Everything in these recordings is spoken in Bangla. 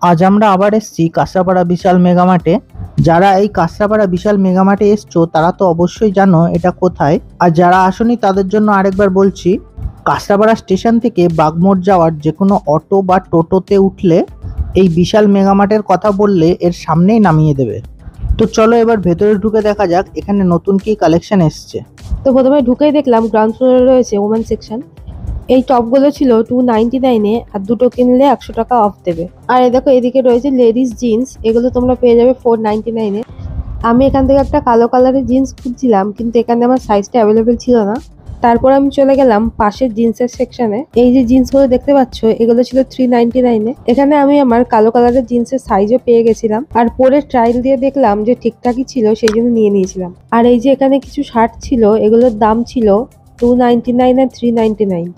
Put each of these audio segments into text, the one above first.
আজ আমরা আবার এসেছি কাঁচরাপাড়া বিশাল মেগামার্টে। যারা এই কাঁচরাপাড়া বিশাল মেগামার্টে এসছো তারা তো অবশ্যই জানো এটা কোথায়, আর যারা আসোনি তাদের জন্য আরেকবার বলছি, কাঁচরাপাড়া স্টেশন থেকে বাগমোড় যাওয়ার যে কোনো অটো বা টোটোতে উঠলে এই বিশাল মেগামার্টের কথা বললে এর সামনেই নামিয়ে দেবে। তো চলো এবার ভেতরে ঢুকে দেখা যাক এখানে নতুন কি কালেকশন এসছে। তো প্রথমে ঢুকেই দেখলাম গ্রাউন্ড ফ্লোরে রয়েছে ওমেন সেকশন। এই টপগুলো ছিল 299-এ, আর দুটো কিনলে 100 টাকা অফ দেবে। আর এই দেখো এদিকে রয়েছে লেডিস জিন্স, এগুলো তোমরা পেয়ে যাবে 499-এ। আমি এখান থেকে একটা কালো কালারের জিন্স খুঁজছিলাম, কিন্তু এখানে আমার সাইজটা অ্যাভেলেবেল ছিল না। তারপর আমি চলে গেলাম পাশের জিন্সের সেকশনে। এই যে জিন্সগুলো দেখতে পাচ্ছ এগুলো ছিল 399-এ। এখানে আমি আমার কালো কালারের জিন্সের সাইজও পেয়ে গেছিলাম, আর পরে ট্রায়াল দিয়ে দেখলাম যে ঠিকঠাকই ছিল, সেই জন্য নিয়ে নিয়েছিলাম। আর এই যে এখানে কিছু শার্ট ছিল, এগুলোর দাম ছিল 299 আর 399।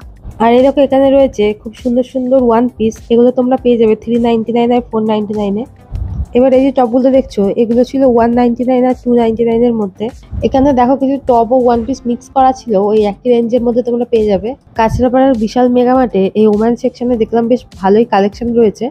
আর এই দেখো এখানে রয়েছে খুব সুন্দর সুন্দর ওয়ান পিস, এগুলো তোমরা পেয়ে যাবে 399 আর 499-এ। এবার এই যে টপগুলো দেখছো এগুলো ছিল 199 আর 299-এর মধ্যে। এখানে দেখো কিছু টপ ও ওয়ান পিস মিক্স করা ছিল, ওই একই রেঞ্জের মধ্যে তোমরা পেয়ে যাবে। কাঁচরাপাড়ার বিশাল মেগামার্টে এই ওম্যান সেকশনে দেখলাম বেশ ভালোই কালেকশন রয়েছে,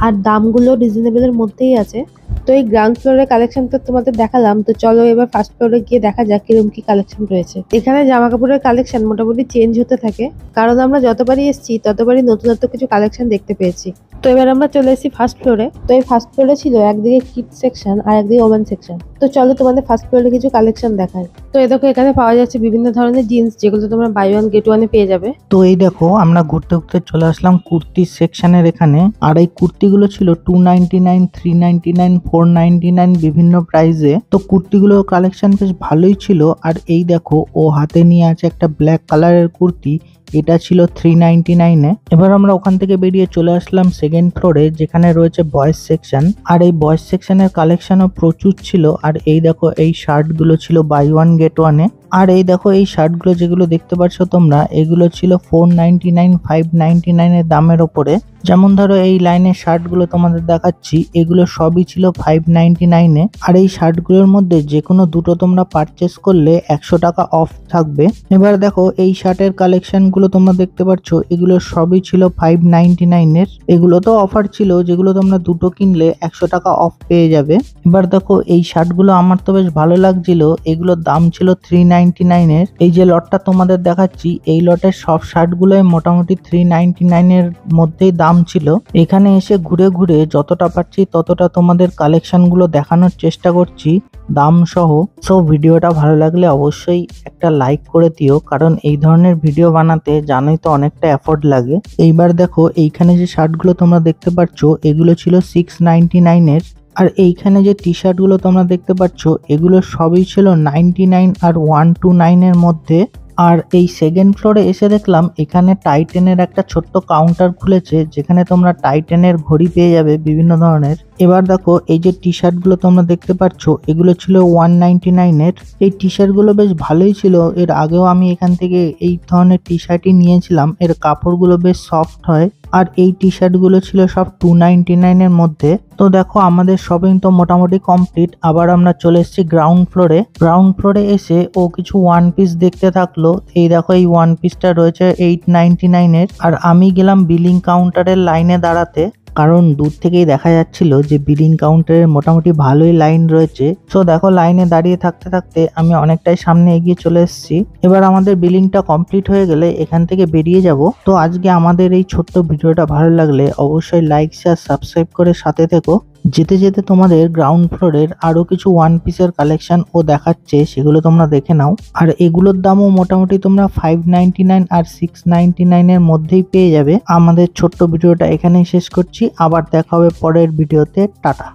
আর দামগুলো রিজনেবলের মধ্যেই আছে। তো এই গ্রাউন্ড ফ্লোরের কালেকশন তো তোমাদের দেখালাম, তো চলো এবার ফার্স্ট ফ্লোরে গিয়ে দেখা যাক কিরকম কি কালেকশন রয়েছে। এখানে জামা কাপড়ের কালেকশন মোটামুটি চেঞ্জ হতে থাকে, কারণ আমরা যতবারই এসেছি ততবারই নতুনত্ব কিছু কালেকশন দেখতে পেয়েছি। তো এবার আমরা চলে এসেছি ফার্স্ট ফ্লোরে। তো এই ফার্স্ট ফ্লোরে ছিল একদিকে কিডস সেকশন আর একদিকে ওমেন সেকশন। তো চলো তোমাদের ফার্স্ট ফ্লোরে কিছু কালেকশন দেখাই। তো এই দেখো এখানে পাওয়া যাচ্ছে বিভিন্ন ধরনের জিন্স, যেগুলো তোমরা বাই ওয়ান গেট ওয়ানে পেয়ে যাবে। তো এই দেখো আমরা ঘুরতে ঘুরতে চলে আসলাম কুর্তি সেকশনের এখানে, আর এই কুর্তিগুলো ছিল 299, 399, 499 বিভিন্ন প্রাইসে। তো কুর্তিগুলোর কালেকশন বেশ ভালোই ছিল। আর এই দেখো ও হাতে নিয়ে আছে একটা ব্ল্যাক কালারের কুর্তি, এটা ছিল 399-এ। এবার আমরা ওখান থেকে বেরিয়ে চলে আসলাম সেকেন্ড ফ্লোরে, যেখানে রয়েছে বয়েজ সেকশন। আর এই বয়েজ সেকশনের কালেকশনও প্রচুর ছিল। আর এই দেখো এই শার্ট গুলো ছিল বাই ওয়ান গেট ওয়ানে। আর এই দেখো এই শার্টগুলো যেগুলো দেখতে পাচ্ছ তোমরা, এগুলো ছিল 499, 599 এর দামের ওপরে। যেমন ধরো এই লাইনের শার্টগুলো তোমাদের দেখাচ্ছি, এগুলো সবই ছিল 599-এ। আর এই শার্টগুলোর মধ্যে যে কোনো দুটো তোমরা পারচেস করলে 100 টাকা অফ থাকবে। এবার দেখো এই শার্টের কালেকশন গুলো তোমরা দেখতে পাচ্ছ, এগুলো সবই ছিল 599-এর। এগুলো তো অফার ছিল, যেগুলো তোমরা দুটো কিনলে 100 টাকা অফ পেয়ে যাবে। এবার দেখো এই শার্টগুলো আমার তো বেশ ভালো লাগছিল, এগুলোর দাম ছিল 399-এর। এই যে লটটা তোমাদের দেখাচ্ছি, এই লটের সব শার্টগুলোই মোটামুটি 399-এর মধ্যেই দাম ছিল। এখানে এসে ঘুরে ঘুরে যতটা পারছি ততটা তোমাদের কালেকশন গুলো দেখানোর চেষ্টা করছি দাম সহ। সো ভিডিওটা ভালো লাগলে অবশ্যই একটা লাইক করে দিও, কারণ এই ধরনের ভিডিও বানাতে জানোই তো অনেকটা এফোর্ট লাগে। এইবার দেখো এইখানে যে শার্টগুলো তোমরা দেখতে পাচ্ছ, এগুলো ছিল 699-এর। আর এইখানে যে টি শার্ট গুলো তোমরা দেখতে পাচ্ছ, এগুলো সবই ছিল 99 আর 129-এর মধ্যে। আর এই সেকেন্ড ফ্লোরে এসে দেখলাম এখানে টাইটেনের একটা ছোট্ট কাউন্টার খুলেছে, যেখানে তোমরা টাইটেনের ঘড়ি পেয়ে যাবে বিভিন্ন ধরনের। এবার দেখো এই যে টি শার্ট গুলো তোমরা দেখতে পাচ্ছ, এগুলো ছিল 199-এর। এই টি শার্ট গুলো বেশ ভালোই ছিল, এর আগেও আমি এখান থেকে এই ধরনের টি শার্টই নিয়েছিলাম। এর কাপড়গুলো বেশ সফট হয়। আর এই টি শার্ট গুলো ছিল সব 299-এর মধ্যে। তো দেখো আমাদের শপিং তো মোটামুটি কমপ্লিট। আবার আমরা চলে এসেছি গ্রাউন্ড ফ্লোরে। গ্রাউন্ড ফ্লোরে এসে ও কিছু ওয়ান পিস দেখতে থাকলো। এই দেখো এই ওয়ান পিসটা রয়েছে 899-এর। আর আমি গেলাম বিলিং কাউন্টারের লাইনে দাঁড়াতে, কারণ দূর থেকেই দেখা যাচ্ছিল যে বিলিং কাউন্টারের মোটামুটি ভালোই লাইন রয়েছে। সো দেখো লাইনে দাঁড়িয়ে থাকতে থাকতে আমি অনেকটাই সামনে এগিয়ে চলে এসেছি। এবার আমাদের বিলিংটা কমপ্লিট হয়ে গেলে এখান থেকে বেরিয়ে যাব। তো আজকে আমাদের এই ছোট্ট ভিডিওটা ভালো লাগলে অবশ্যই লাইক, শেয়ার, সাবস্ক্রাইব করে সাথে থেকো। যেতে যেতে তোমাদের গ্রাউন্ড ফ্লোরের আরো কিছু ওয়ান পিসের কালেকশন ও দেখাচ্ছে, সেগুলো তোমরা দেখে নাও। আর এগুলোর দামও মোটামুটি তোমরা 599 আর 699-এর মধ্যেই পেয়ে যাবে। আমাদের ছোট্ট ভিডিওটা এখানেই শেষ করছি, আবার দেখা হবে পরের ভিডিওতে। টাটা।